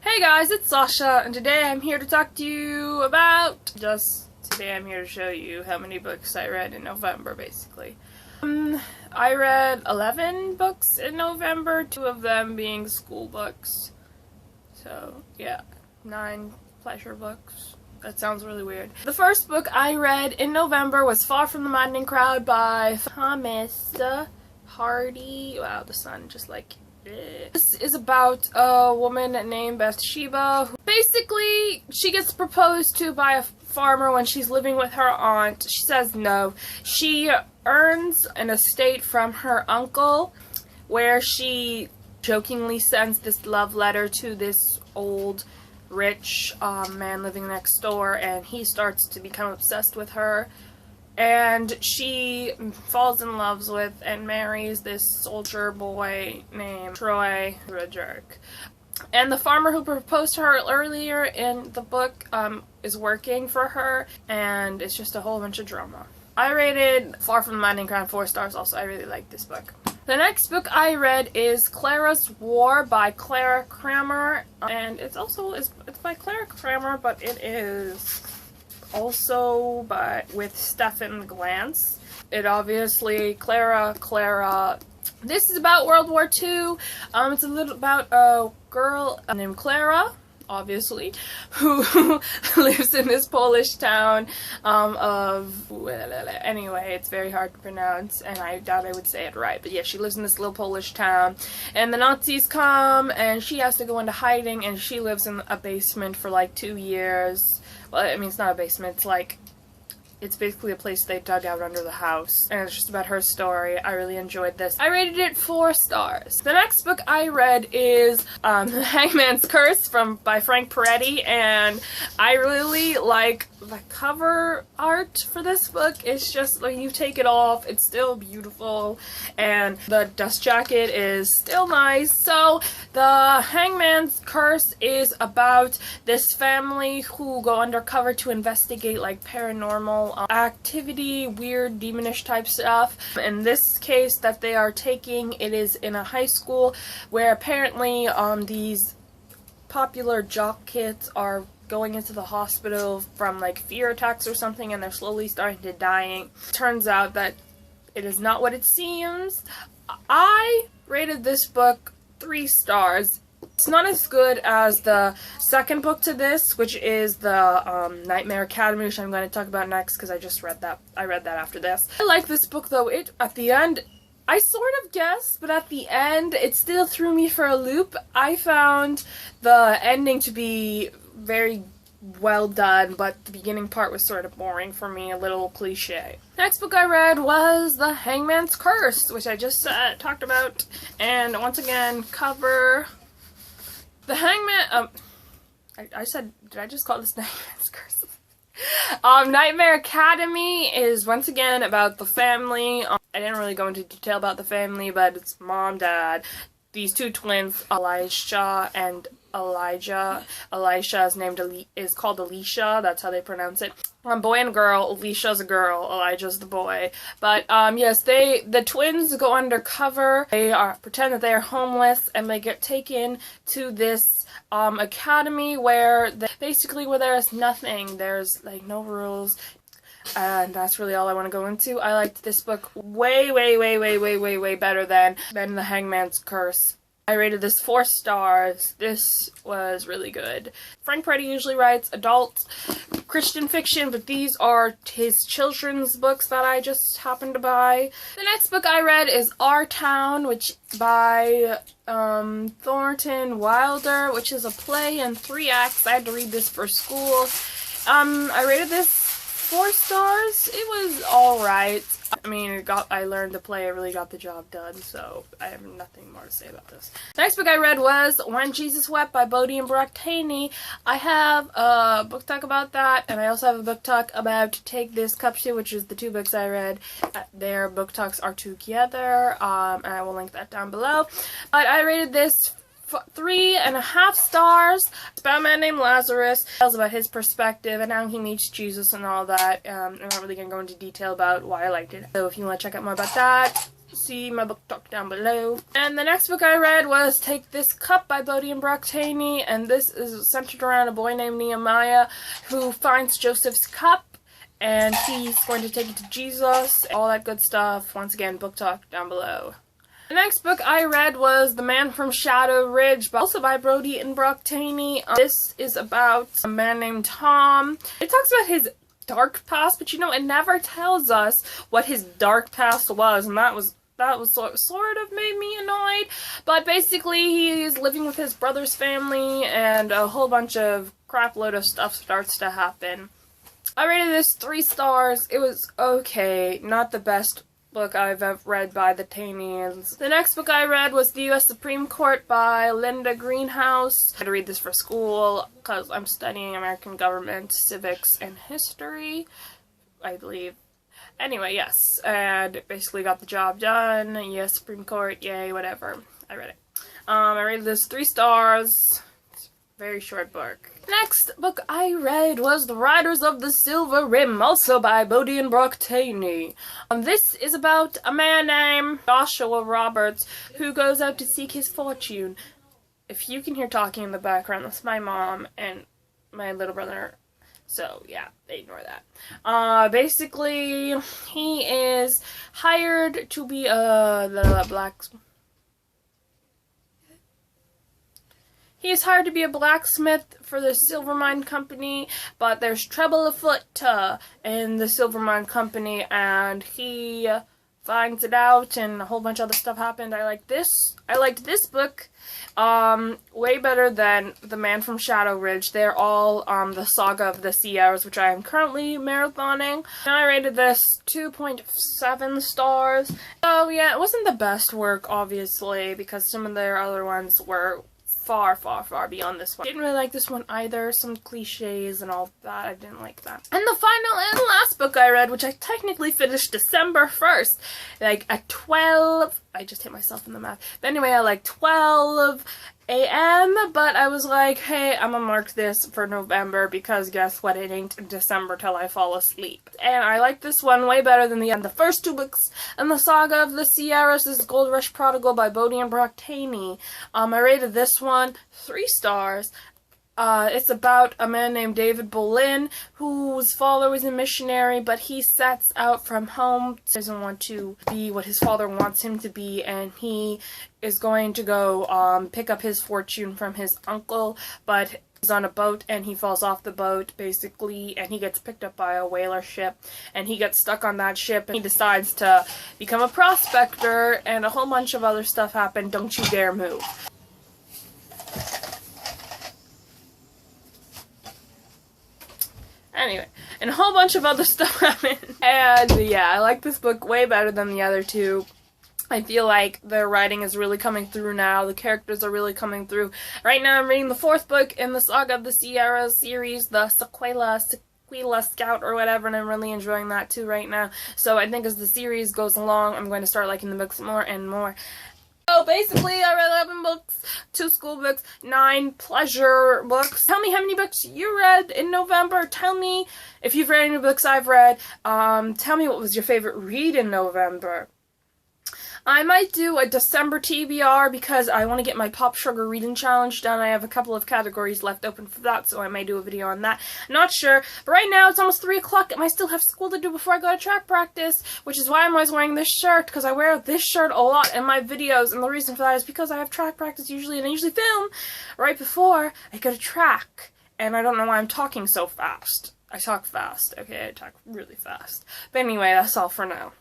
Hey guys, it's Sasha, and today I'm here to talk to you about today I'm here to show you how many books I read in November, basically. I read 11 books in November, 2 of them being school books. So, yeah, 9 pleasure books. That sounds really weird. The first book I read in November was Far from the Maddening Crowd by Thomas Hardy. Wow, the sun just like... This is about a woman named Bathsheba who basically she gets proposed to by a farmer when she's living with her aunt. She says no. She earns an estate from her uncle where she jokingly sends this love letter to this old rich man living next door, and he starts to become obsessed with her. And she falls in love with and marries this soldier boy named Troy, who's a jerk. And the farmer who proposed to her earlier in the book is working for her, and it's just a whole bunch of drama. I rated Far from the Maddening Crowd 4 stars also. I really like this book. The next book I read is Clara's War by Clara Kramer, and it's by Clara Kramer, but it is also with Stefan Glantz. It obviously, Clara, this is about World War II. It's a little about a girl named Clara, obviously, who lives in this Polish town anyway, it's very hard to pronounce, and I doubt I would say it right, but yeah, she lives in this little Polish town, and the Nazis come, and she has to go into hiding, and she lives in a basement for like 2 years. Well, I mean, it's not a basement, it's basically a place they dug out under the house, and it's just about her story. I really enjoyed this. I rated it 4 stars. The next book I read is Hangman's Curse by Frank Peretti, and I really like the cover art for this book. It's just, when you take it off, it's still beautiful, and the dust jacket is still nice. So, the Hangman's Curse is about this family who go undercover to investigate, like, paranormal activity, weird demonish type stuff. In this case that they are taking, it is in a high school where apparently these popular jock kids are going into the hospital from like fear attacks or something, and they're slowly starting to dying. Turns out that it is not what it seems. I rated this book 3 stars. It's not as good as the second book to this, which is the Nightmare Academy, which I'm going to talk about next because I just read that. I read that after this. I like this book though. At the end, I sort of guessed, but at the end, it still threw me for a loop. I found the ending to be very well done, but the beginning part was sort of boring for me, a little cliche. Next book I read was The Hangman's Curse, which I just talked about, and once again, cover... The Hangman, I said, did I just call this Hangman's Curse? Nightmare Academy is once again about the family. I didn't really go into detail about the family, but it's mom, dad, these 2 twins, Elisha and Elijah. Elisha is called Alicia, that's how they pronounce it. Boy and girl, Alicia's a girl, Elijah's the boy. But yes, the twins go undercover. They pretend that they are homeless, and they get taken to this academy where there is nothing. There's like no rules. And that's really all I want to go into. I liked this book way better than The Hangman's Curse. I rated this 4 stars. This was really good. Frank Peretti usually writes adult Christian fiction, but these are his children's books that I just happened to buy. The next book I read is Our Town, which by Thornton Wilder, which is a play in 3 acts. I had to read this for school. I rated this 4 stars. It was alright. I mean, I learned to play, I really got the job done, so I have nothing more to say about this. The next book I read was When Jesus Wept by Bodie and Brock Thoene. I have a book talk about that, and I also have a book talk about Take This Cup To, which is the 2 books I read. Their book talks are together, and I will link that down below. But I rated this 3.5 stars. It's about a man named Lazarus. It tells about his perspective and how he meets Jesus and all that. I'm not really going to go into detail about why I liked it. So if you want to check out more about that, see my book talk down below. And the next book I read was Take This Cup by Bodhi and Thoene, and this is centered around a boy named Nehemiah who finds Joseph's cup, and he's going to take it to Jesus, all that good stuff. Once again, book talk down below. The next book I read was The Man from Shadow Ridge, also by Bodhi and Thoene. This is about a man named Tom. It talks about his dark past, but it never tells us what his dark past was, and that was sort of made me annoyed. But basically, he's living with his brother's family, and a whole bunch of crap load of stuff starts to happen. I rated this 3 stars. It was okay, not the best book I've ever read by the Thoenes. The next book I read was The U.S. Supreme Court by Linda Greenhouse. I had to read this for school because I'm studying American government, civics, and history, I believe. Anyway, yes, and basically got the job done. U.S. Supreme Court, yay, whatever. I read it. I rated this 3 stars. It's a very short book. Next book I read was The Riders of the Silver Rim, also by Bodhi and Thoene. This is about a man named Joshua Roberts who goes out to seek his fortune. If you can hear talking in the background, that's my mom and my little brother. So, yeah, ignore that. Basically, he is hired to be the blacksmith. He is hired to be a blacksmith for the silver mine company, but there's trouble afoot in the silver mine company, and he finds it out, and a whole bunch of other stuff happened. I liked this book way better than The Man from Shadow Ridge. They're all the Saga of the Sierras, which I am currently marathoning. And I rated this 2.7 stars. So yeah, it wasn't the best work, obviously, because some of their other ones were far, far, far beyond this one. Didn't really like this one either. Some cliches and all that. I didn't like that. And the final and last book I read, which I technically finished December 1st, like at 12, I just hit myself in the math. But anyway, at like 12 a.m., but I was like, hey, I'm gonna mark this for November because guess what, it ain't December till I fall asleep. And I like this one way better than the first 2 books in the Saga of the Sierras. This is Gold Rush Prodigal by Bodhi and Thoene. I rated this one 3 stars. It's about a man named David Boleyn, whose father was a missionary, but he sets out from home, doesn't want to be what his father wants him to be, and he is going to go pick up his fortune from his uncle, but he's on a boat and he falls off the boat, basically, and he gets picked up by a whaler ship, and he gets stuck on that ship, and he decides to become a prospector, and a whole bunch of other stuff happened. Don't you dare move. Anyway, and a whole bunch of other stuff happened. And yeah, I like this book way better than the other 2. I feel like their writing is really coming through now. The characters are really coming through. Right now I'm reading the 4th book in the Saga of the Sierra series, the Sequela Scout or whatever, and I'm really enjoying that too right now. So I think as the series goes along, I'm going to start liking the books more and more. So basically, I read 11 books, 2 school books, 9 pleasure books. Tell me how many books you read in November. Tell me if you've read any books I've read. Tell me what was your favorite read in November. I might do a December TBR because I want to get my Pop Sugar Reading Challenge done. I have a couple of categories left open for that, so I may do a video on that. Not sure, but right now it's almost 3 o'clock and I still have school to do before I go to track practice, which is why I'm always wearing this shirt, because I wear this shirt a lot in my videos, and the reason for that is because I have track practice usually, and I usually film right before I go to track, and I don't know why I'm talking so fast. I talk fast, okay? I talk really fast. But anyway, that's all for now.